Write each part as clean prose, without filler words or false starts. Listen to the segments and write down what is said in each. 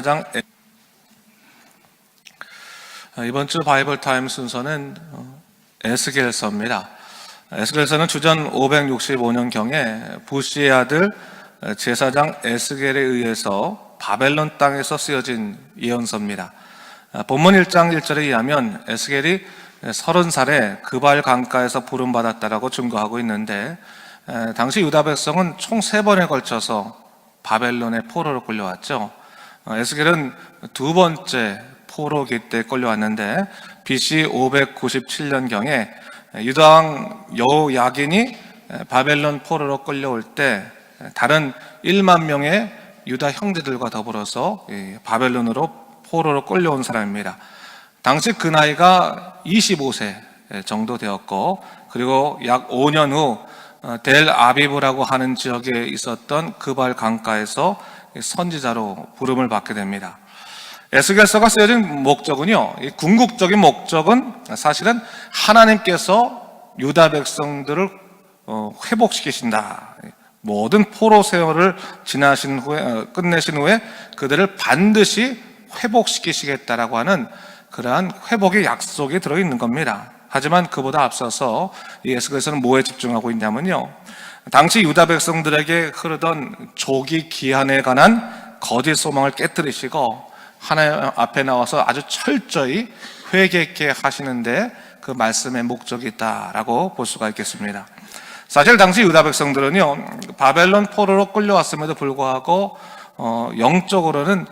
장 이번 주 바이블 타임 순서는 에스겔서입니다. 에스겔서는 주전 565년경에 부시의 아들 제사장 에스겔에 의해서 바벨론 땅에서 쓰여진 예언서입니다. 본문 1장 1절에 의하면 에스겔이 30살에 그발 강가에서 부름받았다라고 증거하고 있는데, 당시 유다 백성은 총 3번에 걸쳐서 바벨론의 포로로 끌려왔죠. 에스겔은 두 번째 포로기 때 끌려왔는데, BC 597년경에 유다왕 여호야긴이 바벨론 포로로 끌려올 때 다른 1만 명의 유다 형제들과 더불어서 바벨론으로 포로로 끌려온 사람입니다. 당시 그 나이가 25세 정도 되었고, 그리고 약 5년 후 델 아비브라고 하는 지역에 있었던 그발 강가에서 선지자로 부름을 받게 됩니다. 에스겔서가 쓰여진 목적은요, 이 궁극적인 목적은 사실은 하나님께서 유다 백성들을 회복시키신다. 모든 포로 세월을 지나신 후에, 끝내신 후에 그들을 반드시 회복시키시겠다라고 하는 그러한 회복의 약속이 들어있는 겁니다. 하지만 그보다 앞서서 이 에스겔서는 뭐에 집중하고 있냐면요, 당시 유다 백성들에게 흐르던 조기 기한에 관한 거짓 소망을 깨뜨리시고 하나님 앞에 나와서 아주 철저히 회개케 하시는데 그 말씀의 목적이 있다라고 볼 수가 있겠습니다. 사실 당시 유다 백성들은요, 바벨론 포로로 끌려왔음에도 불구하고 영적으로는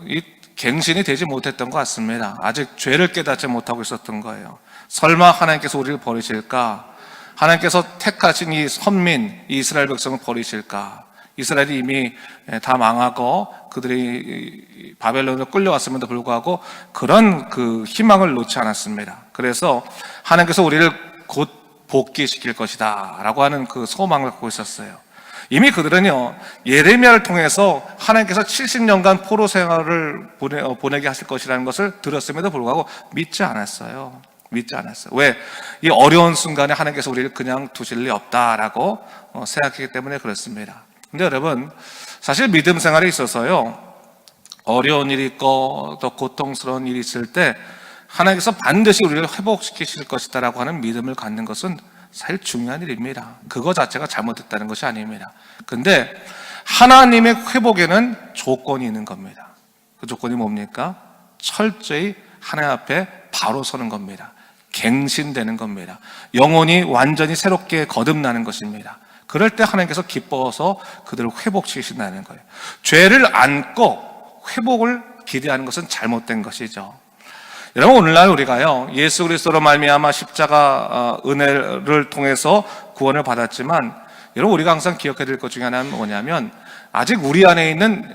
이 갱신이 되지 못했던 것 같습니다. 아직 죄를 깨닫지 못하고 있었던 거예요. 설마 하나님께서 우리를 버리실까? 하나님께서 택하신 이 선민, 이 이스라엘 백성을 버리실까? 이스라엘이 이미 다 망하고 그들이 바벨론으로 끌려왔음에도 불구하고 그런 그 희망을 놓지 않았습니다. 그래서 하나님께서 우리를 곧 복귀시킬 것이다 라고 하는 그 소망을 갖고 있었어요. 이미 그들은요, 예레미야를 통해서 하나님께서 70년간 포로 생활을 보내게 하실 것이라는 것을 들었음에도 불구하고 믿지 않았어요. 왜? 이 어려운 순간에 하나님께서 우리를 그냥 두실 리 없다라고 생각했기 때문에 그렇습니다. 근데 여러분, 사실 믿음 생활에 있어서요, 어려운 일이 있고 또 고통스러운 일이 있을 때 하나님께서 반드시 우리를 회복시키실 것이다라고 하는 믿음을 갖는 것은 사실 중요한 일입니다. 그거 자체가 잘못됐다는 것이 아닙니다. 근데 하나님의 회복에는 조건이 있는 겁니다. 그 조건이 뭡니까? 철저히 하나님 앞에 바로 서는 겁니다. 갱신되는 겁니다. 영혼이 완전히 새롭게 거듭나는 것입니다. 그럴 때 하나님께서 기뻐서 그들을 회복시키신다는 거예요. 죄를 안고 회복을 기대하는 것은 잘못된 것이죠. 여러분, 오늘날 우리가요, 예수 그리스도로 말미암아 십자가 은혜를 통해서 구원을 받았지만, 여러분, 우리가 항상 기억해야 될 것 중에 하나는 뭐냐면, 아직 우리 안에 있는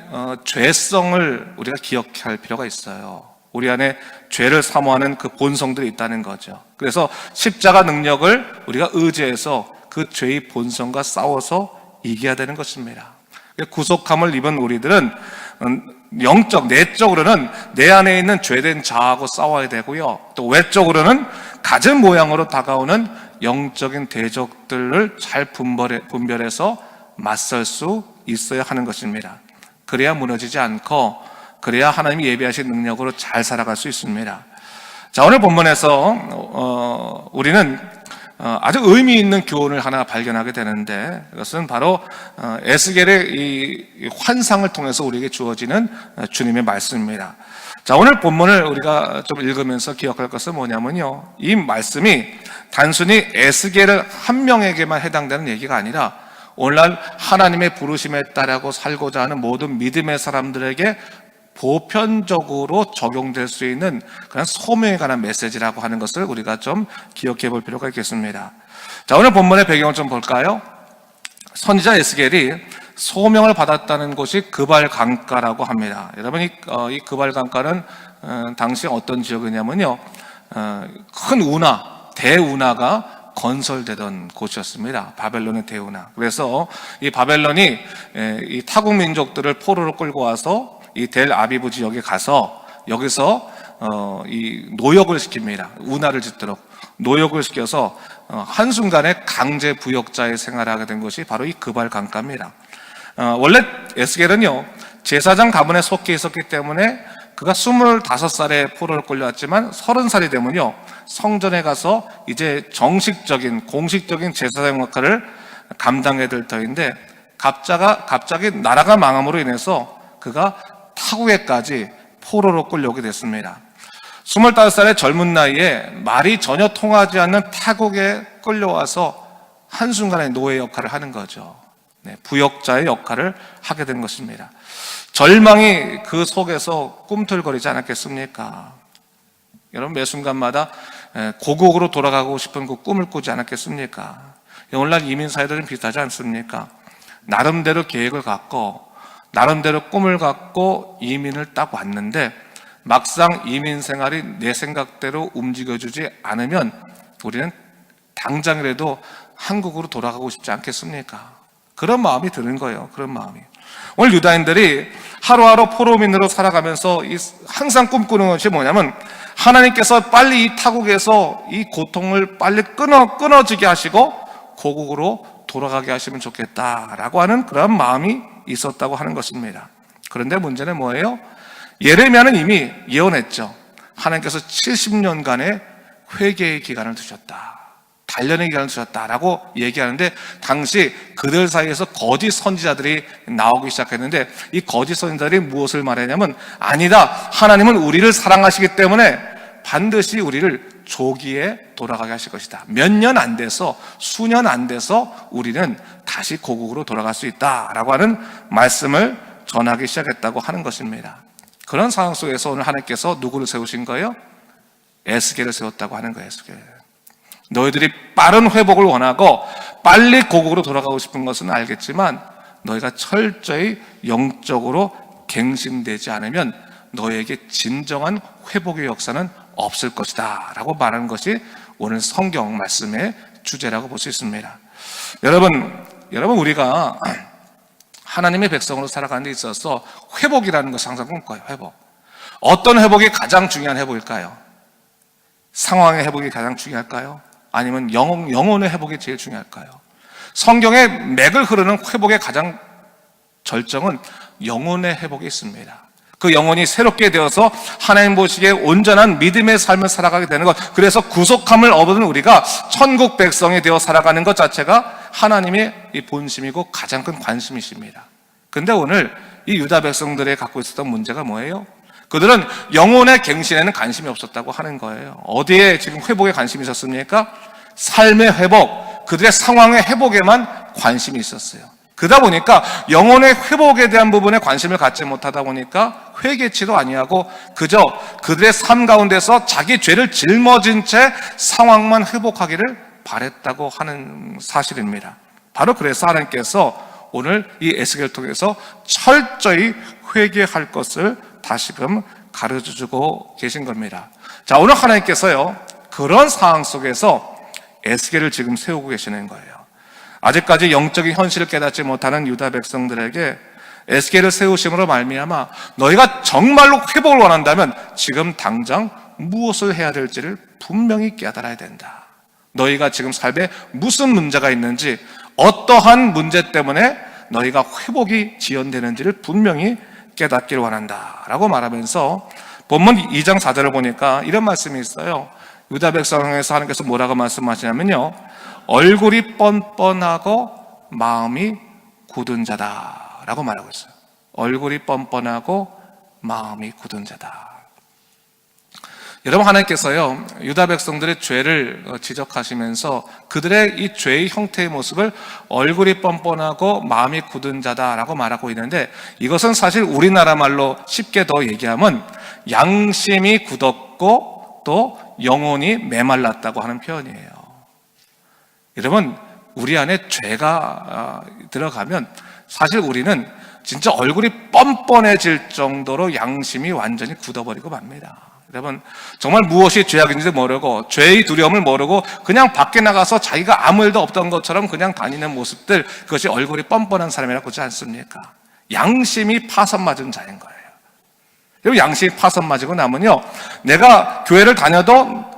죄성을 우리가 기억할 필요가 있어요. 우리 안에 죄를 사모하는 그 본성들이 있다는 거죠. 그래서 십자가 능력을 우리가 의지해서 그 죄의 본성과 싸워서 이겨야 되는 것입니다. 구속함을 입은 우리들은 영적, 내적으로는 내 안에 있는 죄된 자하고 싸워야 되고요, 또 외적으로는 가진 모양으로 다가오는 영적인 대적들을 잘 분별해서 맞설 수 있어야 하는 것입니다. 그래야 무너지지 않고, 그래야 하나님이 예비하신 능력으로 잘 살아갈 수 있습니다. 자, 오늘 본문에서 우리는 아주 의미 있는 교훈을 하나 발견하게 되는데, 그것은 바로 에스겔의 이 환상을 통해서 우리에게 주어지는 주님의 말씀입니다. 자, 오늘 본문을 우리가 좀 읽으면서 기억할 것은 뭐냐면요, 이 말씀이 단순히 에스겔 한 명에게만 해당되는 얘기가 아니라 오늘날 하나님의 부르심에 따라고 살고자 하는 모든 믿음의 사람들에게 보편적으로 적용될 수 있는 그런 소명에 관한 메시지라고 하는 것을 우리가 좀 기억해 볼 필요가 있겠습니다. 자, 오늘 본문의 배경을 좀 볼까요? 선지자 에스겔이 소명을 받았다는 곳이 그발 강가라고 합니다. 여러분, 이 그발 강가는 당시 어떤 지역이냐면요, 큰 운하, 대운하가 건설되던 곳이었습니다. 바벨론의 대운하. 그래서 이 바벨론이 이 타국 민족들을 포로로 끌고 와서 이 델 아비브 지역에 가서 여기서 이 노역을 시킵니다. 운하를 짓도록 노역을 시켜서 한순간에 강제 부역자의 생활을 하게 된 것이 바로 이 그발 강가입니다. 원래 에스겔은요, 제사장 가문에 속해 있었기 때문에 그가 25살에 포로를 끌려왔지만 30살이 되면요, 성전에 가서 이제 정식적인 공식적인 제사장 역할을 감당해야 될 터인데, 갑자기 나라가 망함으로 인해서 그가 타국에까지 포로로 끌려오게 됐습니다. 25살의 젊은 나이에 말이 전혀 통하지 않는 타국에 끌려와서 한순간에 노예 역할을 하는 거죠. 부역자의 역할을 하게 된 것입니다. 절망이 그 속에서 꿈틀거리지 않았겠습니까? 여러분, 매 순간마다 고국으로 돌아가고 싶은 그 꿈을 꾸지 않았겠습니까? 오늘날 이민 사회들은 비슷하지 않습니까? 나름대로 계획을 갖고 나름대로 꿈을 갖고 이민을 딱 왔는데 막상 이민 생활이 내 생각대로 움직여주지 않으면 우리는 당장이라도 한국으로 돌아가고 싶지 않겠습니까? 그런 마음이 드는 거예요. 그런 마음이. 오늘 유다인들이 하루하루 포로민으로 살아가면서 항상 꿈꾸는 것이 뭐냐면, 하나님께서 빨리 이 타국에서 이 고통을 빨리 끊어지게 하시고 고국으로 돌아가게 하시면 좋겠다라고 하는 그런 마음이 있었다고 하는 것입니다. 그런데 문제는 뭐예요? 예레미야는 이미 예언했죠. 하나님께서 70년간의 회개의 기간을 두셨다, 단련의 기간을 두셨다라고 얘기하는데, 당시 그들 사이에서 거짓 선지자들이 나오기 시작했는데, 이 거짓 선지자들이 무엇을 말하냐면, 아니다, 하나님은 우리를 사랑하시기 때문에 반드시 우리를 조기에 돌아가게 하실 것이다. 몇 년 안 돼서, 수년 안 돼서 우리는 다시 고국으로 돌아갈 수 있다라고 하는 말씀을 전하기 시작했다고 하는 것입니다. 그런 상황 속에서 오늘 하나님께서 누구를 세우신 거예요? 에스겔을 세웠다고 하는 거예요. 에스겔. 너희들이 빠른 회복을 원하고 빨리 고국으로 돌아가고 싶은 것은 알겠지만, 너희가 철저히 영적으로 갱신되지 않으면 너희에게 진정한 회복의 역사는 없을 것이다 라고 말하는 것이 오늘 성경 말씀의 주제라고 볼 수 있습니다. 여러분, 우리가 하나님의 백성으로 살아가는 데 있어서 회복이라는 것을 항상 꿈꿔요. 회복. 어떤 회복이 가장 중요한 회복일까요? 상황의 회복이 가장 중요할까요? 아니면 영혼의 회복이 제일 중요할까요? 성경의 맥을 흐르는 회복의 가장 절정은 영혼의 회복이 있습니다. 그 영혼이 새롭게 되어서 하나님 보시기에 온전한 믿음의 삶을 살아가게 되는 것, 그래서 구속함을 얻은 우리가 천국 백성이 되어 살아가는 것 자체가 하나님의 이 본심이고 가장 큰 관심이십니다. 근데 오늘 이 유다 백성들이 갖고 있었던 문제가 뭐예요? 그들은 영혼의 갱신에는 관심이 없었다고 하는 거예요. 어디에 지금 회복에 관심이 있었습니까? 삶의 회복, 그들의 상황의 회복에만 관심이 있었어요. 그러다 보니까 영혼의 회복에 대한 부분에 관심을 갖지 못하다 보니까 회개치도 아니하고 그저 그들의 삶 가운데서 자기 죄를 짊어진 채 상황만 회복하기를 바랬다고 하는 사실입니다. 바로 그래서 하나님께서 오늘 이 에스겔을 통해서 철저히 회개할 것을 다시금 가르쳐주고 계신 겁니다. 자, 오늘 하나님께서요, 그런 상황 속에서 에스겔을 지금 세우고 계시는 거예요. 아직까지 영적인 현실을 깨닫지 못하는 유다 백성들에게 에스겔을 세우심으로 말미암아 너희가 정말로 회복을 원한다면 지금 당장 무엇을 해야 될지를 분명히 깨달아야 된다. 너희가 지금 삶에 무슨 문제가 있는지, 어떠한 문제 때문에 너희가 회복이 지연되는지를 분명히 깨닫기를 원한다 라고 말하면서 본문 2장 4절을 보니까 이런 말씀이 있어요. 유다 백성에서 하나님께서 뭐라고 말씀하시냐면요, 얼굴이 뻔뻔하고 마음이 굳은 자다 라고 말하고 있어요. 얼굴이 뻔뻔하고 마음이 굳은 자다. 여러분, 하나님께서요, 유다 백성들의 죄를 지적하시면서 그들의 이 죄의 형태의 모습을 얼굴이 뻔뻔하고 마음이 굳은 자다라고 말하고 있는데, 이것은 사실 우리나라 말로 쉽게 더 얘기하면 양심이 굳었고 또 영혼이 메말랐다고 하는 표현이에요. 여러분, 우리 안에 죄가 들어가면 사실 우리는 진짜 얼굴이 뻔뻔해질 정도로 양심이 완전히 굳어버리고 맙니다. 여러분, 정말 무엇이 죄악인지 모르고 죄의 두려움을 모르고 그냥 밖에 나가서 자기가 아무 일도 없던 것처럼 그냥 다니는 모습들, 그것이 얼굴이 뻔뻔한 사람이라고 그러지 않습니까? 양심이 파선맞은 자인 거예요. 여러분, 양심이 파선맞고 나면요, 내가 교회를 다녀도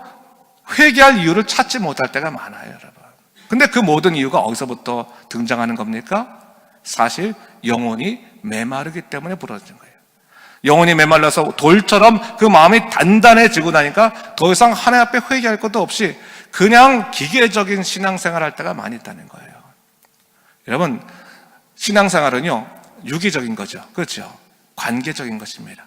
회개할 이유를 찾지 못할 때가 많아요, 여러분. 근데 그 모든 이유가 어디서부터 등장하는 겁니까? 사실 영혼이 메마르기 때문에 부러지는 거예요. 영혼이 메말라서 돌처럼 그 마음이 단단해지고 나니까 더 이상 하나님 앞에 회개할 것도 없이 그냥 기계적인 신앙생활 할 때가 많이 있다는 거예요. 여러분, 신앙생활은요, 유기적인 거죠. 그렇죠? 관계적인 것입니다.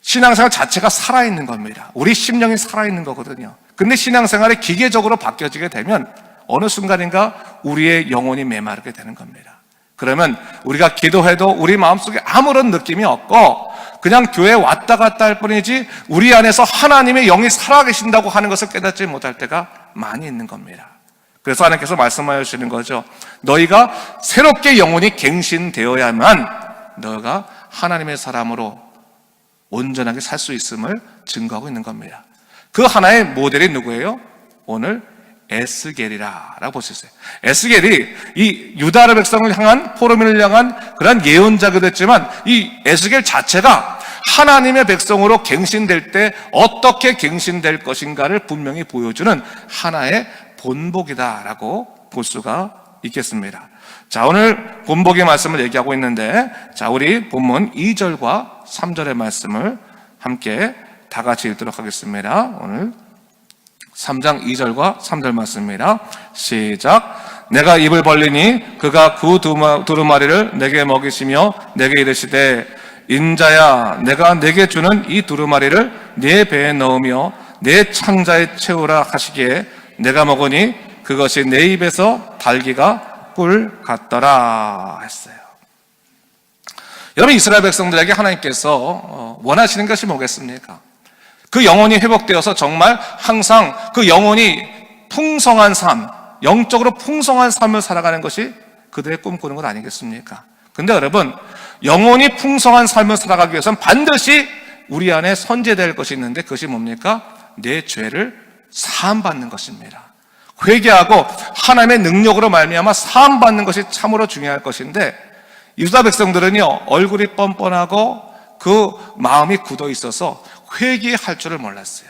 신앙생활 자체가 살아있는 겁니다. 우리 심령이 살아있는 거거든요. 근데 신앙생활이 기계적으로 바뀌어지게 되면 어느 순간인가 우리의 영혼이 메마르게 되는 겁니다. 그러면 우리가 기도해도 우리 마음속에 아무런 느낌이 없고 그냥 교회에 왔다 갔다 할 뿐이지 우리 안에서 하나님의 영이 살아계신다고 하는 것을 깨닫지 못할 때가 많이 있는 겁니다. 그래서 하나님께서 말씀하여 주시는 거죠. 너희가 새롭게 영혼이 갱신되어야만 너희가 하나님의 사람으로 온전하게 살 수 있음을 증거하고 있는 겁니다. 그 하나의 모델이 누구예요? 오늘 에스겔이라고 볼 수 있어요. 에스겔이 이 유다 백성을 향한, 포로민을 향한 그런 예언자가 됐지만 이 에스겔 자체가 하나님의 백성으로 갱신될 때 어떻게 갱신될 것인가를 분명히 보여주는 하나의 본보기다라고 볼 수가 있겠습니다. 자, 오늘 본보기 말씀을 얘기하고 있는데, 자, 우리 본문 2절과 3절의 말씀을 함께 다 같이 읽도록 하겠습니다. 오늘 3장 2절과 3절 말씀입니다. 시작. 내가 입을 벌리니 그가 그 두루마리를 내게 먹이시며 내게 이르시되 인자야, 내가 내게 주는 이 두루마리를 네 배에 넣으며 내 창자에 채우라 하시기에 내가 먹으니 그것이 내 입에서 달기가 꿀 같더라 했어요. 여러분, 이스라엘 백성들에게 하나님께서 원하시는 것이 뭐겠습니까? 그 영혼이 회복되어서 정말 항상 그 영혼이 풍성한 삶, 영적으로 풍성한 삶을 살아가는 것이 그들의 꿈꾸는 것 아니겠습니까? 근데 여러분, 영혼이 풍성한 삶을 살아가기 위해서는 반드시 우리 안에 선제될 것이 있는데 그것이 뭡니까? 내 죄를 사함받는 것입니다. 회개하고 하나님의 능력으로 말미암아 사함받는 것이 참으로 중요할 것인데 유다 백성들은요, 얼굴이 뻔뻔하고 그 마음이 굳어 있어서 회개할 줄을 몰랐어요.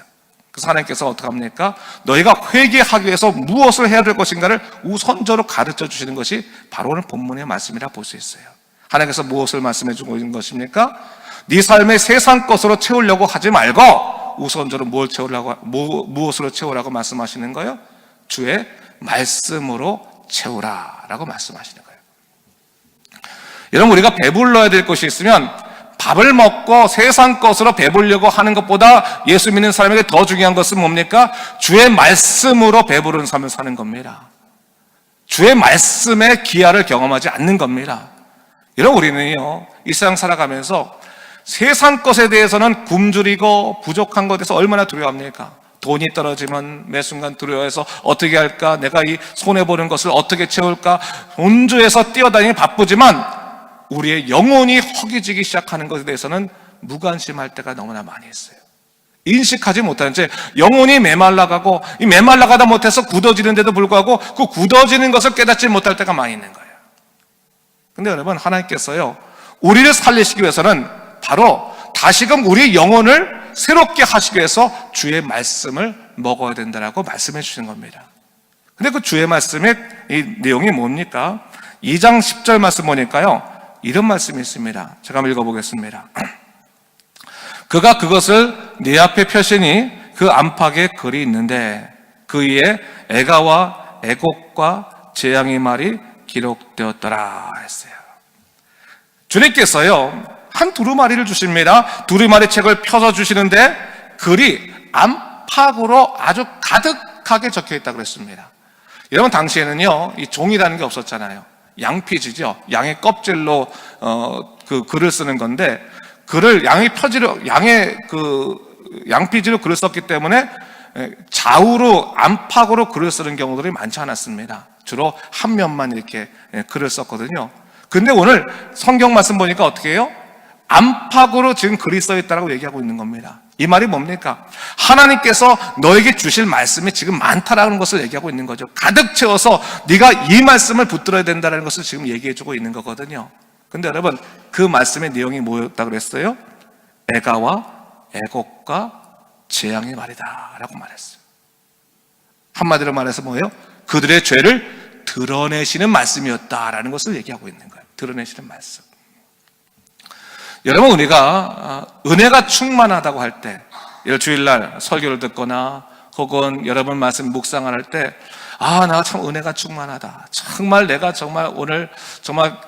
그래서 하나님께서 어떻게 합니까? 너희가 회개하기 위해서 무엇을 해야 될 것인가를 우선적으로 가르쳐 주시는 것이 바로 오늘 본문의 말씀이라 볼 수 있어요. 하나님께서 무엇을 말씀해 주고 있는 것입니까? 네 삶의 세상 것으로 채우려고 하지 말고 우선적으로 무엇으로 채우라고 말씀하시는 거예요? 주의 말씀으로 채우라라고 말씀하시는 거예요. 여러분, 우리가 배불러야 될 것이 있으면 밥을 먹고 세상 것으로 배부르려고 하는 것보다 예수 믿는 사람에게 더 중요한 것은 뭡니까? 주의 말씀으로 배부른 삶을 사는 겁니다. 주의 말씀의 기아를 경험하지 않는 겁니다. 여러분, 우리는요, 이 세상 살아가면서 세상 것에 대해서는 굶주리고 부족한 것에 대해서 얼마나 두려워합니까? 돈이 떨어지면 매 순간 두려워해서 어떻게 할까? 내가 이 손해보는 것을 어떻게 채울까? 온주에서 뛰어다니기 바쁘지만 우리의 영혼이 허기지기 시작하는 것에 대해서는 무관심할 때가 너무나 많이 있어요. 인식하지 못하는 채 영혼이 메말라가고 이 메말라가다 못해서 굳어지는데도 불구하고 그 굳어지는 것을 깨닫지 못할 때가 많이 있는 거예요. 근데 여러분, 하나님께서요, 우리를 살리시기 위해서는 바로 다시금 우리의 영혼을 새롭게 하시기 위해서 주의 말씀을 먹어야 된다라고 말씀해 주신 겁니다. 근데 그 주의 말씀의 이 내용이 뭡니까? 2장 10절 말씀 보니까요, 이런 말씀이 있습니다. 제가 한번 읽어보겠습니다. 그가 그것을 네 앞에 펴시니 그 안팎에 글이 있는데 그 위에 애가와 애곡과 재앙의 말이 기록되었더라 했어요. 주님께서요, 한 두루마리를 주십니다. 두루마리 책을 펴서 주시는데 글이 안팎으로 아주 가득하게 적혀 있다고 그랬습니다. 여러분, 당시에는요, 이 종이라는 게 없었잖아요. 양피지죠. 양의 껍질로 그 글을 쓰는 건데 글을 양피지로 글을 썼기 때문에 좌우로 안팎으로 글을 쓰는 경우들이 많지 않았습니다. 주로 한 면만 이렇게 글을 썼거든요. 근데 오늘 성경 말씀 보니까 어떻게 해요? 안팎으로 지금 글이 써 있다고 얘기하고 있는 겁니다. 이 말이 뭡니까? 하나님께서 너에게 주실 말씀이 지금 많다라는 것을 얘기하고 있는 거죠. 가득 채워서 네가 이 말씀을 붙들어야 된다는 것을 지금 얘기해주고 있는 거거든요. 근데 여러분, 그 말씀의 내용이 뭐였다고 그랬어요? 애가와 애곡과 재앙의 말이다 라고 말했어요. 한마디로 말해서 뭐예요? 그들의 죄를 드러내시는 말씀이었다라는 것을 얘기하고 있는 거예요. 드러내시는 말씀. 여러분, 우리가 은혜가 충만하다고 할 때, 주일날 설교를 듣거나 혹은 여러분 말씀 묵상을 할 때, 나 참 은혜가 충만하다, 정말 내가 정말 오늘 정말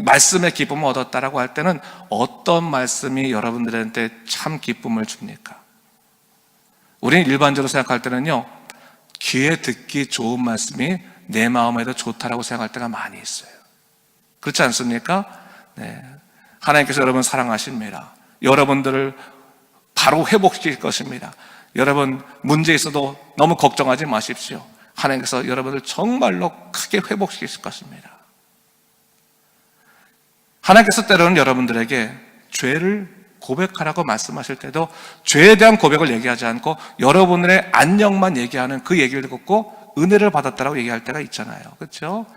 말씀의 기쁨을 얻었다라고 할 때는 어떤 말씀이 여러분들한테 참 기쁨을 줍니까? 우리는 일반적으로 생각할 때는요, 귀에 듣기 좋은 말씀이 내 마음에도 좋다라고 생각할 때가 많이 있어요. 그렇지 않습니까? 네. 하나님께서 여러분 사랑하십니다. 여러분들을 바로 회복시킬 것입니다. 여러분 문제 있어도 너무 걱정하지 마십시오. 하나님께서 여러분을 정말로 크게 회복시킬 것입니다. 하나님께서 때로는 여러분들에게 죄를 고백하라고 말씀하실 때도 죄에 대한 고백을 얘기하지 않고 여러분의 안녕만 얘기하는 그 얘기를 듣고 은혜를 받았다라고 얘기할 때가 있잖아요. 그렇죠?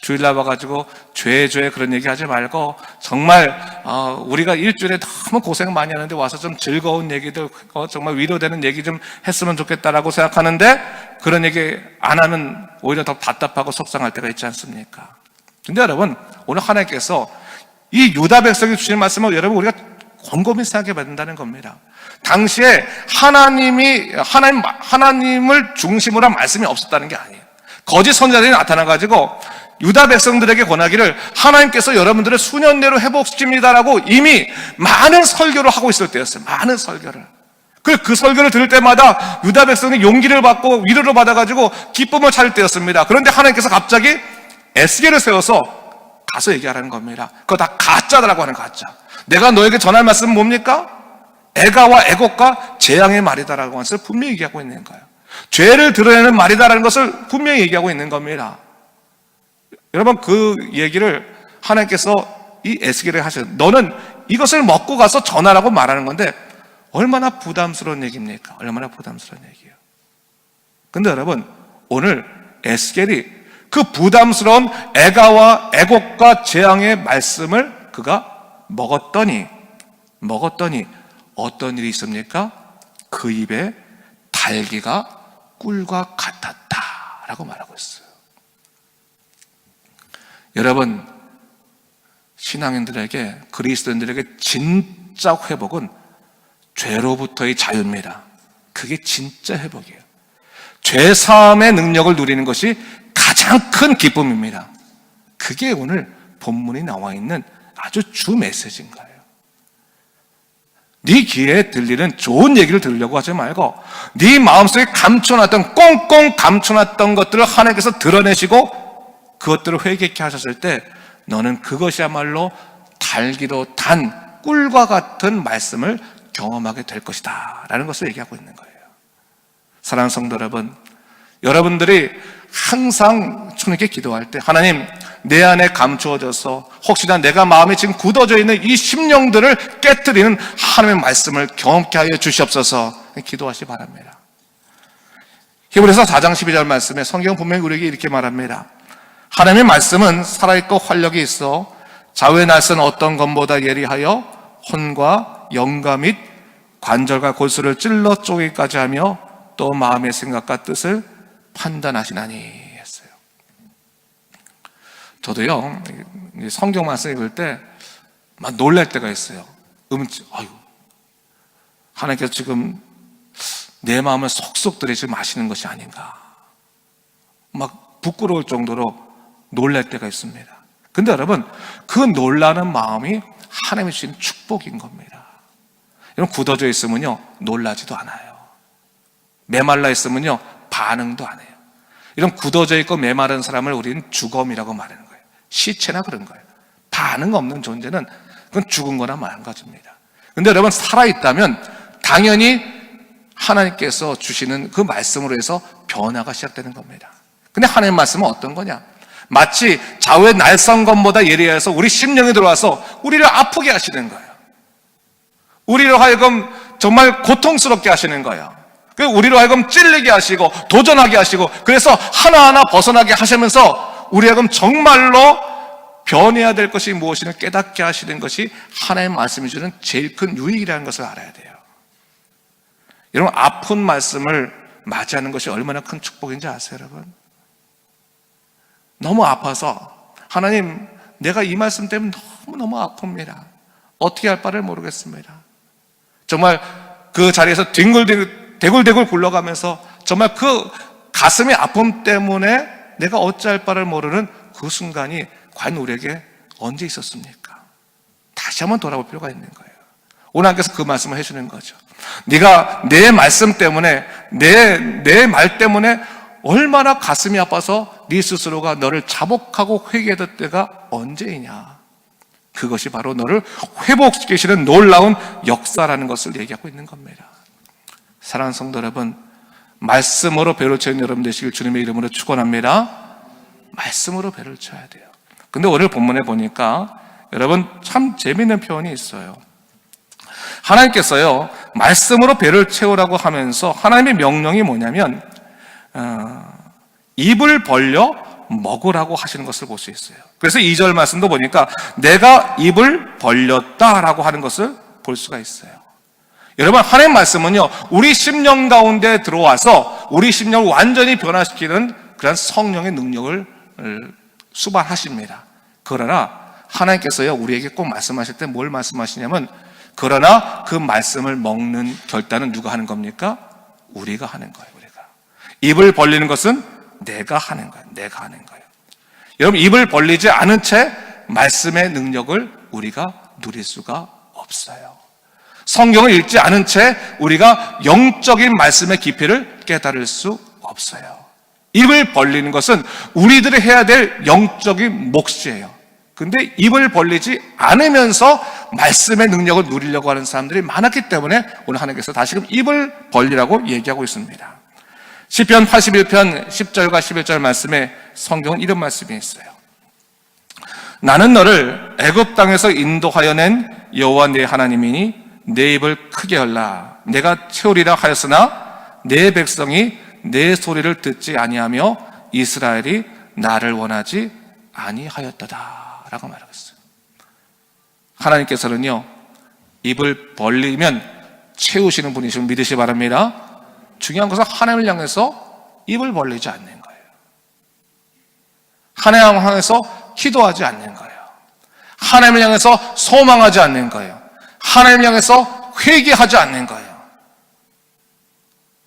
주일날 와가지고 죄 그런 얘기하지 말고 정말 우리가 일주일에 너무 고생 많이 하는데 와서 좀 즐거운 얘기들, 정말 위로되는 얘기 좀 했으면 좋겠다라고 생각하는데 그런 얘기 안 하면 오히려 더 답답하고 속상할 때가 있지 않습니까? 근데 여러분, 오늘 하나님께서 이 유다 백성이 주신 말씀을 여러분 우리가 곰곰이 생각해 봐야 된다는 겁니다. 당시에 하나님을 중심으로 한 말씀이 없었다는 게 아니에요. 거짓 선지자들이 나타나가지고 유다 백성들에게 권하기를 하나님께서 여러분들을 수년 내로 회복시킵니다라고 이미 많은 설교를 하고 있을 때였어요. 많은 설교를. 그 설교를 들을 때마다 유다 백성이 용기를 받고 위로를 받아가지고 기쁨을 찾을 때였습니다. 그런데 하나님께서 갑자기 에스겔을 세워서 가서 얘기하라는 겁니다. 그거 다 가짜라고 하는 가짜. 내가 너에게 전할 말씀은 뭡니까? 애가와 애곡과 재앙의 말이다라고 하는 것을 분명히 얘기하고 있는 거예요. 죄를 드러내는 말이다라는 것을 분명히 얘기하고 있는 겁니다. 여러분, 그 얘기를 하나님께서 이 에스겔에 하셔요. 너는 이것을 먹고 가서 전하라고 말하는 건데 얼마나 부담스러운 얘기입니까? 얼마나 부담스러운 얘기예요. 근데 여러분, 오늘 에스겔이 그 부담스러운 애가와 애곡과 재앙의 말씀을 그가 먹었더니 어떤 일이 있습니까? 그 입에 달기가 꿀과 같았다라고 말하고 있어요. 여러분, 신앙인들에게, 그리스도인들에게 진짜 회복은 죄로부터의 자유입니다. 그게 진짜 회복이에요. 죄 사함의 능력을 누리는 것이 가장 큰 기쁨입니다. 그게 오늘 본문에 나와 있는 아주 주 메시지인 거예요. 네 귀에 들리는 좋은 얘기를 들으려고 하지 말고 네 마음속에 감춰놨던, 꽁꽁 감춰놨던 것들을 하나님께서 드러내시고 그것들을 회개케 하셨을 때 너는 그것이야말로 달기로 단 꿀과 같은 말씀을 경험하게 될 것이다 라는 것을 얘기하고 있는 거예요. 사랑하는 성도 여러분, 여러분들이 항상 주님께 기도할 때 하나님, 내 안에 감추어져서 혹시나 내가 마음에 지금 굳어져 있는 이 심령들을 깨트리는 하나님의 말씀을 경험케 하여 주시옵소서 기도하시 바랍니다. 히브리서 4장 12절 말씀에 성경 분명히 우리에게 이렇게 말합니다. 하나님의 말씀은 살아있고 활력이 있어 좌우의 날선 어떤 것보다 예리하여 혼과 영과 및 관절과 골수를 찔러 쪼개기까지 하며 또 마음의 생각과 뜻을 판단하시나니 했어요. 저도요, 성경 말씀 읽을 때 막 놀랄 때가 있어요. 하나님께서 지금 내 마음을 속속 들이시고 마시는 것이 아닌가. 막 부끄러울 정도로 놀랄 때가 있습니다. 근데 여러분, 그 놀라는 마음이 하나님이 주신 축복인 겁니다. 여러분, 굳어져 있으면요 놀라지도 않아요. 메말라 있으면요 반응도 안 해요. 이런 굳어져 있고 메마른 사람을 우리는 죽음이라고 말하는 거예요. 시체나 그런 거예요. 반응 없는 존재는 그건 죽은 거나 마찬가지입니다. 근데 여러분, 살아있다면 당연히 하나님께서 주시는 그 말씀으로 해서 변화가 시작되는 겁니다. 근데 하나님의 말씀은 어떤 거냐? 마치 좌우의 날선 것보다 예리해서 우리 심령에 들어와서 우리를 아프게 하시는 거예요. 우리로 하여금 정말 고통스럽게 하시는 거예요. 우리로 하여금 찔리게 하시고 도전하게 하시고 그래서 하나하나 벗어나게 하시면서 우리 하여금 정말로 변해야 될 것이 무엇인지 깨닫게 하시는 것이 하나님의 말씀이 주는 제일 큰 유익이라는 것을 알아야 돼요. 여러분, 아픈 말씀을 맞이하는 것이 얼마나 큰 축복인지 아세요, 여러분? 너무 아파서 하나님, 내가 이 말씀 때문에 너무너무 아픕니다. 어떻게 할 바를 모르겠습니다. 정말 그 자리에서 대굴대굴 굴러가면서 정말 그 가슴의 아픔 때문에 내가 어찌할 바를 모르는 그 순간이 과연 우리에게 언제 있었습니까? 다시 한번 돌아볼 필요가 있는 거예요. 오늘 하나님께서 그 말씀을 해주는 거죠. 네가 내 말씀 때문에, 내 말 때문에 얼마나 가슴이 아파서 네 스스로가 너를 자복하고 회개했던 때가 언제이냐. 그것이 바로 너를 회복시키시는 놀라운 역사라는 것을 얘기하고 있는 겁니다. 사랑하는 성도 여러분, 말씀으로 배를 쳐는 여러분 되시길 주님의 이름으로 축원합니다. 말씀으로 배를 쳐야 돼요. 근데 오늘 본문에 보니까 여러분 참 재미있는 표현이 있어요. 하나님께서요, 말씀으로 배를 채우라고 하면서 하나님의 명령이 뭐냐면 입을 벌려 먹으라고 하시는 것을 볼 수 있어요. 그래서 2절 말씀도 보니까 내가 입을 벌렸다라고 하는 것을 볼 수가 있어요. 여러분, 하나님 말씀은요, 우리 심령 가운데 들어와서 우리 심령을 완전히 변화시키는 그런 성령의 능력을 수반하십니다. 그러나 하나님께서요, 우리에게 꼭 말씀하실 때 뭘 말씀하시냐면, 그러나 그 말씀을 먹는 결단은 누가 하는 겁니까? 우리가 하는 거예요. 우리가. 입을 벌리는 것은 내가 하는 거예요. 내가 하는 거예요. 여러분, 입을 벌리지 않은 채 말씀의 능력을 우리가 누릴 수가 없어요. 성경을 읽지 않은 채 우리가 영적인 말씀의 깊이를 깨달을 수 없어요. 입을 벌리는 것은 우리들이 해야 될 영적인 몫이에요. 근데 입을 벌리지 않으면서 말씀의 능력을 누리려고 하는 사람들이 많았기 때문에 오늘 하나님께서 다시금 입을 벌리라고 얘기하고 있습니다. 시편 81편 10절과 11절 말씀에 성경은 이런 말씀이 있어요. 나는 너를 애굽 땅에서 인도하여 낸 여호와 네 하나님이니 내 입을 크게 열라. 내가 채우리라 하였으나 내 백성이 내 소리를 듣지 아니하며 이스라엘이 나를 원하지 아니하였도다 라고 말하고 있어요. 하나님께서는요, 입을 벌리면 채우시는 분이심을 믿으시기 바랍니다. 중요한 것은 하나님을 향해서 입을 벌리지 않는 거예요. 하나님을 향해서 기도하지 않는 거예요. 하나님을 향해서 소망하지 않는 거예요. 하나님을 향해서 회개하지 않는 거예요.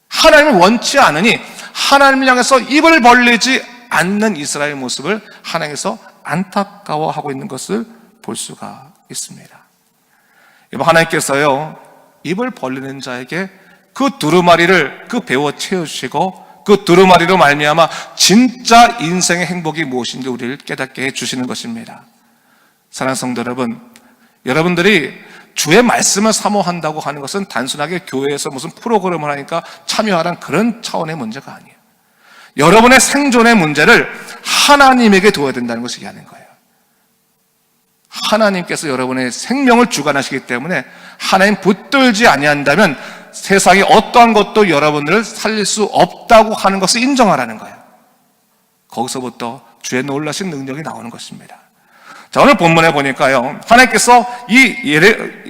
하나님을 원치 않으니 하나님을 향해서 입을 벌리지 않는 이스라엘 모습을 하나님께서 안타까워하고 있는 것을 볼 수가 있습니다. 이번 하나님께서요, 입을 벌리는 자에게 그 두루마리를 배워 채우시고 그 두루마리로 말미암아 진짜 인생의 행복이 무엇인지 우리를 깨닫게 해주시는 것입니다. 사랑하는 성도 여러분, 여러분들이 주의 말씀을 사모한다고 하는 것은 단순하게 교회에서 무슨 프로그램을 하니까 참여하라는 그런 차원의 문제가 아니에요. 여러분의 생존의 문제를 하나님에게 둬야 된다는 것을 얘기하는 거예요. 하나님께서 여러분의 생명을 주관하시기 때문에 하나님 붙들지 아니한다면 세상에 어떠한 것도 여러분들을 살릴 수 없다고 하는 것을 인정하라는 거예요. 거기서부터 주의 놀라신 능력이 나오는 것입니다. 자, 오늘 본문에 보니까요, 하나님께서 이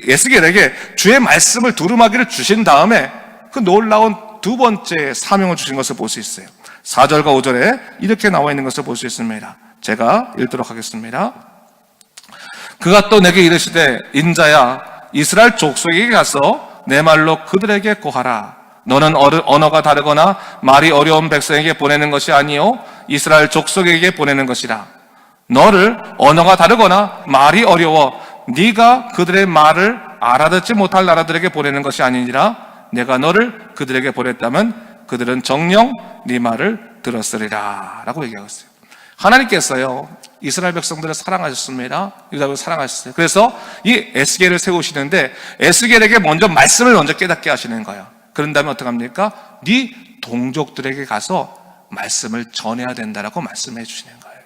에스겔에게 주의 말씀을 두루마기를 주신 다음에 그 놀라운 두 번째 사명을 주신 것을 볼 수 있어요. 4절과 5절에 이렇게 나와 있는 것을 볼 수 있습니다. 제가 읽도록 하겠습니다. 그가 또 내게 이르시되 인자야 이스라엘 족속에게 가서 내 말로 그들에게 고하라. 너는 언어가 다르거나 말이 어려운 백성에게 보내는 것이 아니요 이스라엘 족속에게 보내는 것이라. 너를 언어가 다르거나 말이 어려워 네가 그들의 말을 알아듣지 못할 나라들에게 보내는 것이 아니니라. 내가 너를 그들에게 보냈다면 그들은 정녕 네 말을 들었으리라 라고 얘기하고 있어요. 하나님께서요 이스라엘 백성들을 사랑하셨습니다. 유다를 사랑하셨어요. 그래서 이 에스겔을 세우시는데 에스겔에게 먼저 말씀을 먼저 깨닫게 하시는 거예요. 그런 다음에 어떻게 합니까? 네 동족들에게 가서 말씀을 전해야 된다라고 말씀해 주시는 거예요.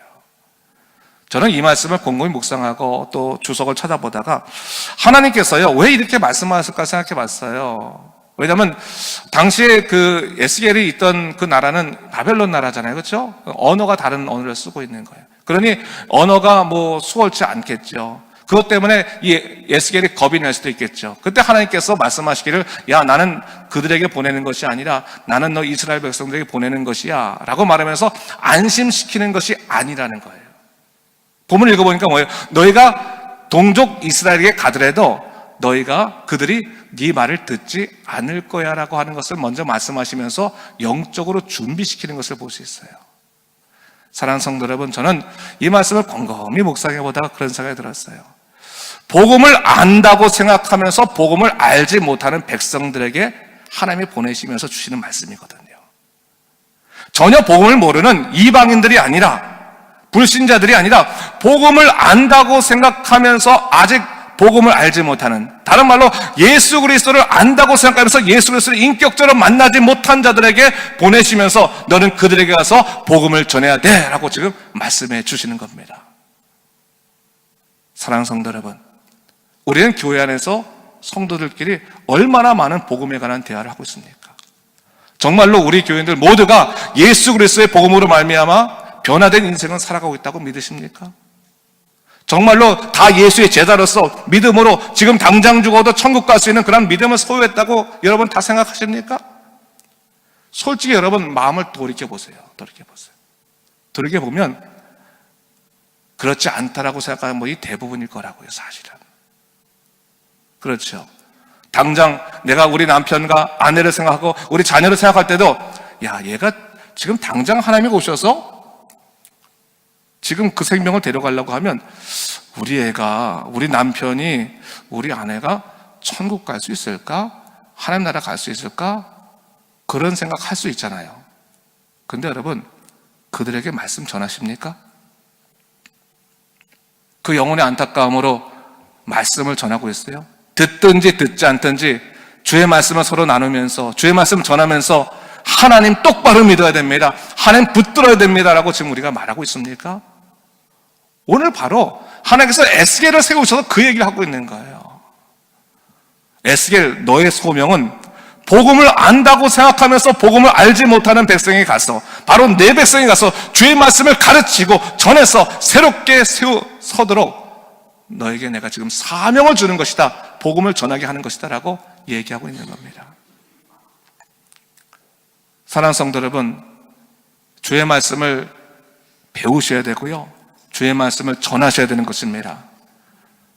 저는 이 말씀을 곰곰이 묵상하고 또 주석을 찾아보다가 하나님께서요 왜 이렇게 말씀하실까 생각해 봤어요. 왜냐하면 당시에 그 에스겔이 있던 그 나라는 바벨론 나라잖아요. 그렇죠? 언어가 다른 언어를 쓰고 있는 거예요. 그러니 언어가 뭐 수월치 않겠죠. 그것 때문에 이 에스겔이 겁이 날 수도 있겠죠. 그때 하나님께서 말씀하시기를, 야, 나는 그들에게 보내는 것이 아니라 나는 너 이스라엘 백성들에게 보내는 것이야 라고 말하면서 안심시키는 것이 아니라는 거예요. 본문을 읽어보니까 뭐예요? 너희가 동족 이스라엘에게 가더라도 너희가 그들이 네 말을 듣지 않을 거야 라고 하는 것을 먼저 말씀하시면서 영적으로 준비시키는 것을 볼 수 있어요. 사랑하는 성도 여러분, 저는 이 말씀을 곰곰이 묵상해 보다가 그런 생각이 들었어요. 복음을 안다고 생각하면서 복음을 알지 못하는 백성들에게 하나님이 보내시면서 주시는 말씀이거든요. 전혀 복음을 모르는 이방인들이 아니라, 불신자들이 아니라 복음을 안다고 생각하면서 아직 복음을 알지 못하는, 다른 말로 예수 그리스도를 안다고 생각하면서 예수 그리스도를 인격적으로 만나지 못한 자들에게 보내시면서 너는 그들에게 가서 복음을 전해야 돼 라고 지금 말씀해 주시는 겁니다. 사랑하는 성도 여러분, 우리는 교회 안에서 성도들끼리 얼마나 많은 복음에 관한 대화를 하고 있습니까? 정말로 우리 교인들 모두가 예수 그리스도의 복음으로 말미암아 변화된 인생을 살아가고 있다고 믿으십니까? 정말로 다 예수의 제자로서 믿음으로 지금 당장 죽어도 천국 갈 수 있는 그런 믿음을 소유했다고 여러분 다 생각하십니까? 솔직히 여러분 마음을 돌이켜보세요. 돌이켜보면 그렇지 않다라고 생각하는 분이 대부분일 거라고요, 사실은. 그렇죠. 당장 내가 우리 남편과 아내를 생각하고 우리 자녀를 생각할 때도, 야, 얘가 지금 당장 하나님이 오셔서 지금 그 생명을 데려가려고 하면 우리 애가, 우리 남편이, 우리 아내가 천국 갈 수 있을까? 하나님 나라 갈 수 있을까? 그런 생각 할 수 있잖아요. 근데 여러분, 그들에게 말씀 전하십니까? 그 영혼의 안타까움으로 말씀을 전하고 있어요? 듣든지 듣지 않든지 주의 말씀을 서로 나누면서, 주의 말씀 전하면서 하나님 똑바로 믿어야 됩니다, 하나님 붙들어야 됩니다 라고 지금 우리가 말하고 있습니까? 오늘 바로 하나님께서 에스겔을 세우셔서 그 얘기를 하고 있는 거예요. 에스겔, 너의 소명은 복음을 안다고 생각하면서 복음을 알지 못하는 백성이 가서, 바로 내 백성이 가서 주의 말씀을 가르치고 전해서 새롭게 서도록 너에게 내가 지금 사명을 주는 것이다, 복음을 전하게 하는 것이다 라고 얘기하고 있는 겁니다. 사랑하는 성도 여러분, 주의 말씀을 배우셔야 되고요, 주의 말씀을 전하셔야 되는 것입니다.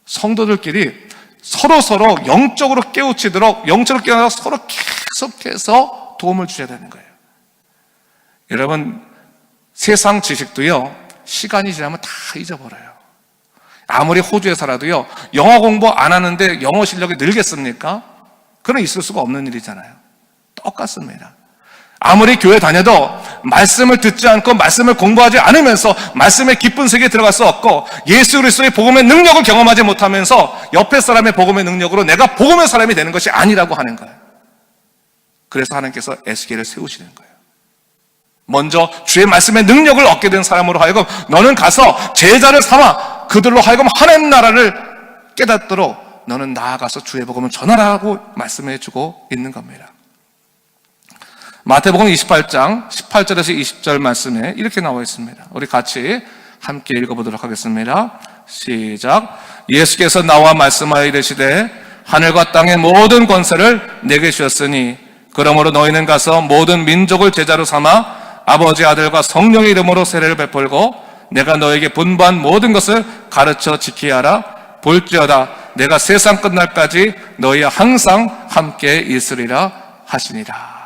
성도들끼리 서로 영적으로 깨우치도록, 영적으로 깨어나서 서로 계속해서 도움을 주셔야 되는 거예요. 여러분, 세상 지식도요, 시간이 지나면 다 잊어버려요. 아무리 호주에 살아도요, 영어 공부 안 하는데 영어 실력이 늘겠습니까? 그건 있을 수가 없는 일이잖아요. 똑같습니다. 아무리 교회 다녀도 말씀을 듣지 않고 말씀을 공부하지 않으면서 말씀의 깊은 세계에 들어갈 수 없고, 예수 그리스도의 복음의 능력을 경험하지 못하면서 옆에 사람의 복음의 능력으로 내가 복음의 사람이 되는 것이 아니라고 하는 거예요. 그래서 하나님께서 에스겔을 세우시는 거예요. 먼저 주의 말씀의 능력을 얻게 된 사람으로 하여금 너는 가서 제자를 삼아 그들로 하여금 하나님 나라를 깨닫도록 너는 나아가서 주의 복음을 전하라고 말씀해 주고 있는 겁니다. 마태복음 28장 18절에서 20절 말씀에 이렇게 나와 있습니다. 우리 같이 함께 읽어보도록 하겠습니다. 시작. 예수께서 나와 말씀하여 이르시되 하늘과 땅의 모든 권세를 내게 주셨으니 그러므로 너희는 가서 모든 민족을 제자로 삼아 아버지, 아들과 성령의 이름으로 세례를 베풀고 내가 너에게 분부한 모든 것을 가르쳐 지키게 하라. 볼지어다 내가 세상 끝날까지 너희와 항상 함께 있으리라 하시니라.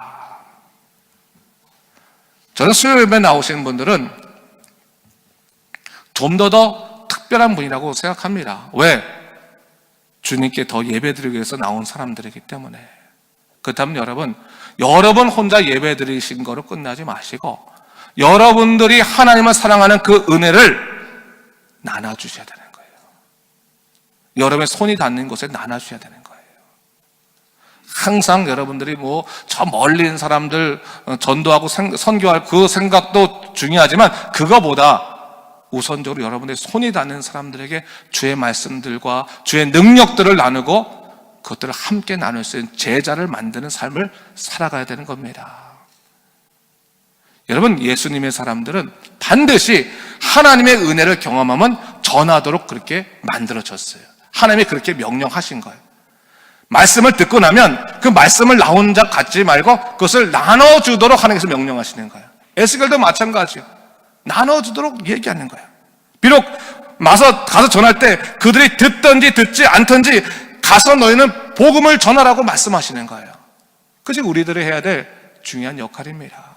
저는 수요일에 나오시는 분들은 좀 더 특별한 분이라고 생각합니다. 왜? 주님께 더 예배드리기 위해서 나온 사람들이기 때문에. 그렇다면 여러분 혼자 예배드리신 거로 끝나지 마시고 여러분들이 하나님을 사랑하는 그 은혜를 나눠주셔야 되는 거예요. 여러분의 손이 닿는 곳에 나눠주셔야 되는 거예요. 항상 여러분들이 저 멀리 있는 사람들 전도하고 선교할 그 생각도 중요하지만 그거보다 우선적으로 여러분들의 손이 닿는 사람들에게 주의 말씀들과 주의 능력들을 나누고 그것들을 함께 나눌 수 있는 제자를 만드는 삶을 살아가야 되는 겁니다. 여러분, 예수님의 사람들은 반드시 하나님의 은혜를 경험하면 전하도록 그렇게 만들어졌어요. 하나님이 그렇게 명령하신 거예요. 말씀을 듣고 나면 그 말씀을 나 혼자 갖지 말고 그것을 나눠주도록 하나님께서 명령하시는 거예요. 에스겔도 마찬가지예요. 나눠주도록 얘기하는 거예요. 비록 가서 전할 때 그들이 듣든지 듣지 않든지 가서 너희는 복음을 전하라고 말씀하시는 거예요. 그것이 우리들이 해야 될 중요한 역할입니다.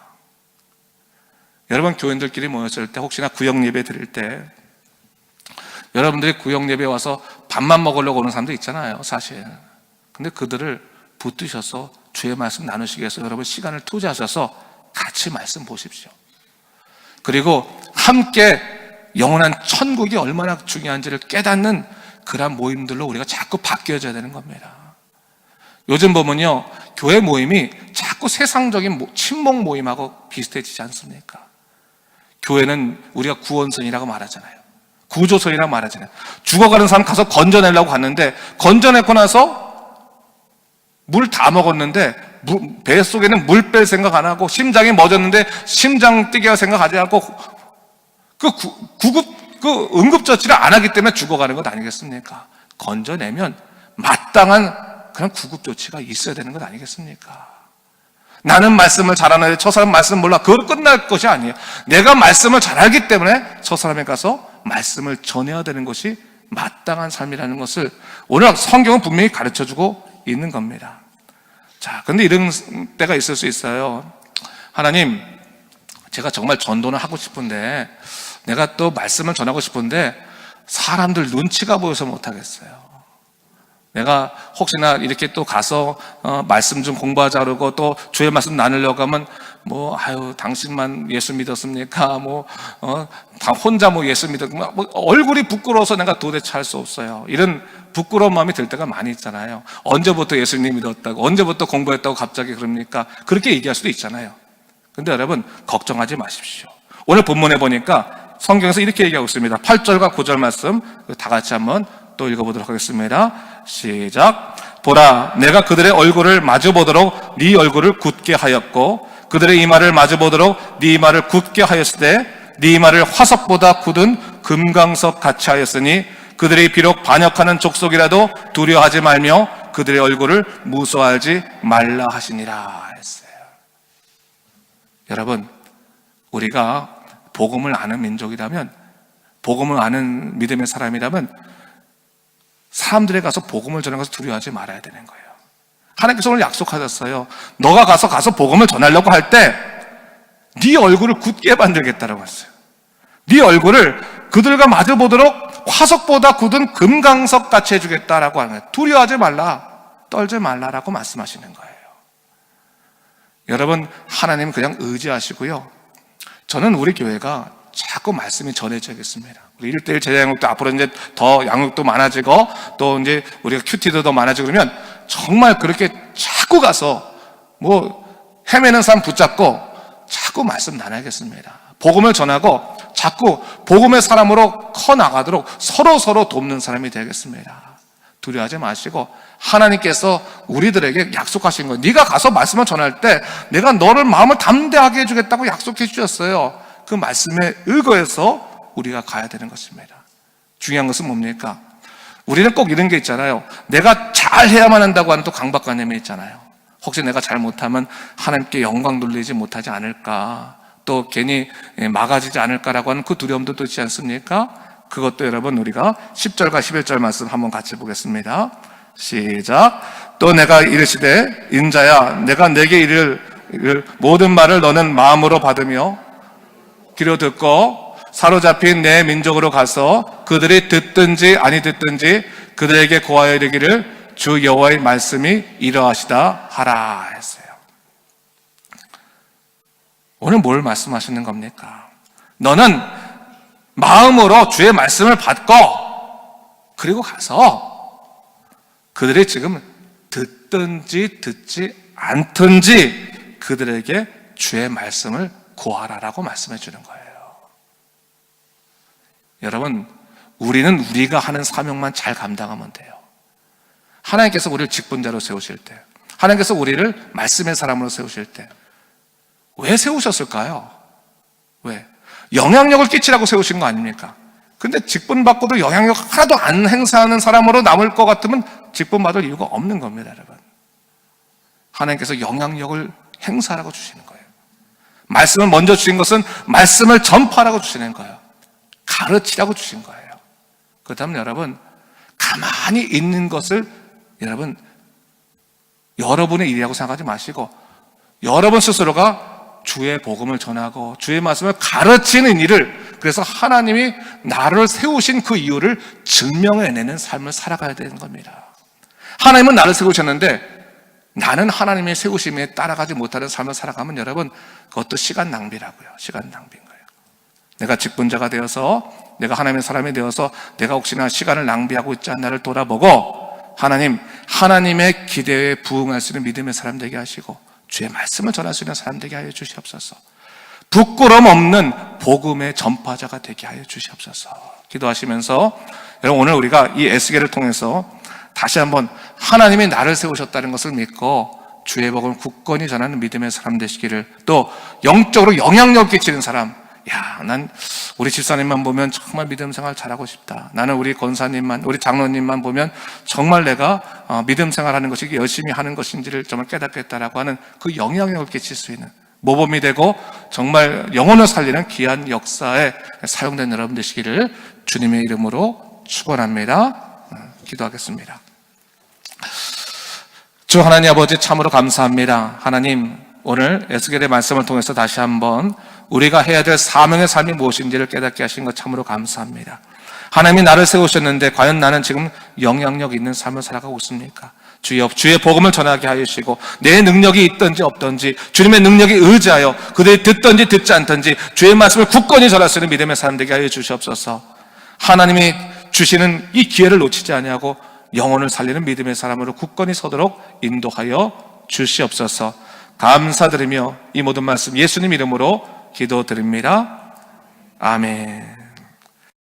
여러분, 교인들끼리 모였을 때 혹시나 구역 예배 드릴 때 여러분들이 구역 예배에 와서 밥만 먹으려고 오는 사람도 있잖아요, 사실. 근데 그들을 붙드셔서 주의 말씀 나누시기 위해서 여러분 시간을 투자하셔서 같이 말씀 보십시오. 그리고 함께 영원한 천국이 얼마나 중요한지를 깨닫는 그런 모임들로 우리가 자꾸 바뀌어져야 되는 겁니다. 요즘 보면요, 교회 모임이 자꾸 세상적인 친목 모임하고 비슷해지지 않습니까? 교회는 우리가 구원선이라고 말하잖아요. 구조선이라고 말하잖아요. 죽어가는 사람 가서 건져내려고 갔는데 건져내고 나서 물 다 먹었는데 뱃속에는 물 뺄 생각 안 하고 심장이 멎었는데 심장 뛰게 할 생각하지 않고 응급처치를 안 하기 때문에 죽어가는 것 아니겠습니까? 건져내면 마땅한 그런 구급조치가 있어야 되는 것 아니겠습니까? 나는 말씀을 잘하는데 저 사람 말씀 몰라. 그걸 끝날 것이 아니에요. 내가 말씀을 잘 알기 때문에 저 사람에 가서 말씀을 전해야 되는 것이 마땅한 삶이라는 것을 오늘 성경은 분명히 가르쳐주고 있는 겁니다. 자, 근데 이런 때가 있을 수 있어요. 하나님, 제가 정말 전도는 하고 싶은데 내가 또 말씀을 전하고 싶은데 사람들 눈치가 보여서 못하겠어요. 내가 혹시나 이렇게 또 가서 말씀 좀 공부하자 그러고 또 주의 말씀 나누려고 하면 당신만 예수 믿었습니까? 혼자 예수 믿었구나. 얼굴이 부끄러워서 내가 도대체 할 수 없어요. 이런 부끄러운 마음이 들 때가 많이 있잖아요. 언제부터 예수님 믿었다고, 언제부터 공부했다고 갑자기 그럽니까? 그렇게 얘기할 수도 있잖아요. 근데 여러분, 걱정하지 마십시오. 오늘 본문에 보니까 성경에서 이렇게 얘기하고 있습니다. 8절과 9절 말씀 다 같이 한번 또 읽어보도록 하겠습니다. 시작. 보라, 내가 그들의 얼굴을 마주보도록 네 얼굴을 굳게 하였고 그들의 이마를 마주보도록 네 이마를 굳게 하였을 때 네 이마를 화석보다 굳은 금강석 같이 하였으니 그들이 비록 반역하는 족속이라도 두려워하지 말며 그들의 얼굴을 무서워하지 말라 하시니라 했어요. 여러분, 우리가 복음을 아는 민족이라면, 복음을 아는 믿음의 사람이라면 사람들에 가서 복음을 전하는 것을 두려워하지 말아야 되는 거예요. 하나님께서 오늘 약속하셨어요. 너가 가서 복음을 전하려고 할 때 네 얼굴을 굳게 만들겠다라고 했어요. 네 얼굴을 그들과 마주보도록 화석보다 굳은 금강석 같이 해주겠다라고 하는 거예요. 두려워하지 말라, 떨지 말라라고 말씀하시는 거예요. 여러분, 하나님 그냥 의지하시고요. 저는 우리 교회가 자꾸 말씀이 전해져야겠습니다. 우리 1:1 제자양육도 앞으로 이제 더 양육도 많아지고 또 이제 우리가 큐티도 더 많아지고 그러면 정말 그렇게 자꾸 가서 헤매는 사람 붙잡고 자꾸 말씀 나눠야겠습니다. 복음을 전하고 자꾸 복음의 사람으로 커 나가도록 서로 돕는 사람이 되겠습니다. 두려워하지 마시고 하나님께서 우리들에게 약속하신 거예요. 네가 가서 말씀을 전할 때 내가 너를 마음을 담대하게 해주겠다고 약속해 주셨어요. 그 말씀에 의거해서 우리가 가야 되는 것입니다. 중요한 것은 뭡니까? 우리는 꼭 이런 게 있잖아요. 내가 잘해야만 한다고 하는 또 강박관념이 있잖아요. 혹시 내가 잘못하면 하나님께 영광 돌리지 못하지 않을까, 또 괜히 막아지지 않을까라고 하는 그 두려움도 있지 않습니까? 그것도 여러분 우리가 10절과 11절 말씀 한번 같이 보겠습니다. 시작. 또 내가 이르시되 인자야, 내가 내게 이를 모든 말을 너는 마음으로 받으며 귀로 듣고 사로잡힌 내 민족으로 가서 그들이 듣든지 아니 듣든지 그들에게 고하여 이르기를 주 여호와의 말씀이 이러하시다 하라 했어요. 오늘 뭘 말씀하시는 겁니까? 너는 마음으로 주의 말씀을 받고 그리고 가서 그들이 지금 듣든지 듣지 않든지 그들에게 주의 말씀을 구하라라고 말씀해 주는 거예요. 여러분, 우리는 우리가 하는 사명만 잘 감당하면 돼요. 하나님께서 우리를 직분자로 세우실 때, 하나님께서 우리를 말씀의 사람으로 세우실 때 왜 세우셨을까요? 왜? 영향력을 끼치라고 세우신 거 아닙니까? 근데 직분 받고도 영향력 하나도 안 행사하는 사람으로 남을 것 같으면 직분 받을 이유가 없는 겁니다, 여러분. 하나님께서 영향력을 행사하라고 주시는 거예요. 말씀을 먼저 주신 것은 말씀을 전파하라고 주시는 거예요. 가르치라고 주신 거예요. 그렇다면 여러분, 가만히 있는 것을 여러분, 여러분의 일이라고 생각하지 마시고 여러분 스스로가 주의 복음을 전하고 주의 말씀을 가르치는 일을, 그래서 하나님이 나를 세우신 그 이유를 증명해내는 삶을 살아가야 되는 겁니다. 하나님은 나를 세우셨는데 나는 하나님의 세우심에 따라가지 못하는 삶을 살아가면 여러분, 그것도 시간 낭비라고요. 시간 낭비인 거예요. 내가 직분자가 되어서, 내가 하나님의 사람이 되어서 내가 혹시나 시간을 낭비하고 있지 않나를 돌아보고 하나님의 기대에 부응할 수 있는 믿음의 사람 되게 하시고 주의 말씀을 전할 수 있는 사람 되게 하여 주시옵소서. 부끄럼 없는 복음의 전파자가 되게 하여 주시옵소서. 기도하시면서 여러분, 오늘 우리가 이 에스겔을 통해서 다시 한번 하나님이 나를 세우셨다는 것을 믿고 주의 복음을 굳건히 전하는 믿음의 사람 되시기를, 또 영적으로 영향력 끼치는 사람, 난 우리 집사님만 보면 정말 믿음 생활 잘하고 싶다. 나는 우리 권사님만, 우리 장로님만 보면 정말 내가 믿음 생활하는 것이 열심히 하는 것인지를 정말 깨닫겠다라고 하는 그 영향력을 끼칠 수 있는 모범이 되고 정말 영혼을 살리는 귀한 역사에 사용된 여러분 되시기를 주님의 이름으로 축원합니다. 기도하겠습니다. 주 하나님 아버지, 참으로 감사합니다. 하나님, 오늘 에스겔의 말씀을 통해서 다시 한번 우리가 해야 될 사명의 삶이 무엇인지를 깨닫게 하신 것 참으로 감사합니다. 하나님이 나를 세우셨는데 과연 나는 지금 영향력 있는 삶을 살아가고 있습니까? 주의 복음을 전하게 하여 주시고 내 능력이 있든지 없든지 주님의 능력에 의지하여 그들이 듣든지 듣지 않든지 주의 말씀을 굳건히 전할 수 있는 믿음의 사람 되게 하여 주시옵소서. 하나님이 주시는 이 기회를 놓치지 아니하고 영혼을 살리는 믿음의 사람으로 굳건히 서도록 인도하여 주시옵소서. 감사드리며 이 모든 말씀 예수님 이름으로 기도드립니다. 아멘.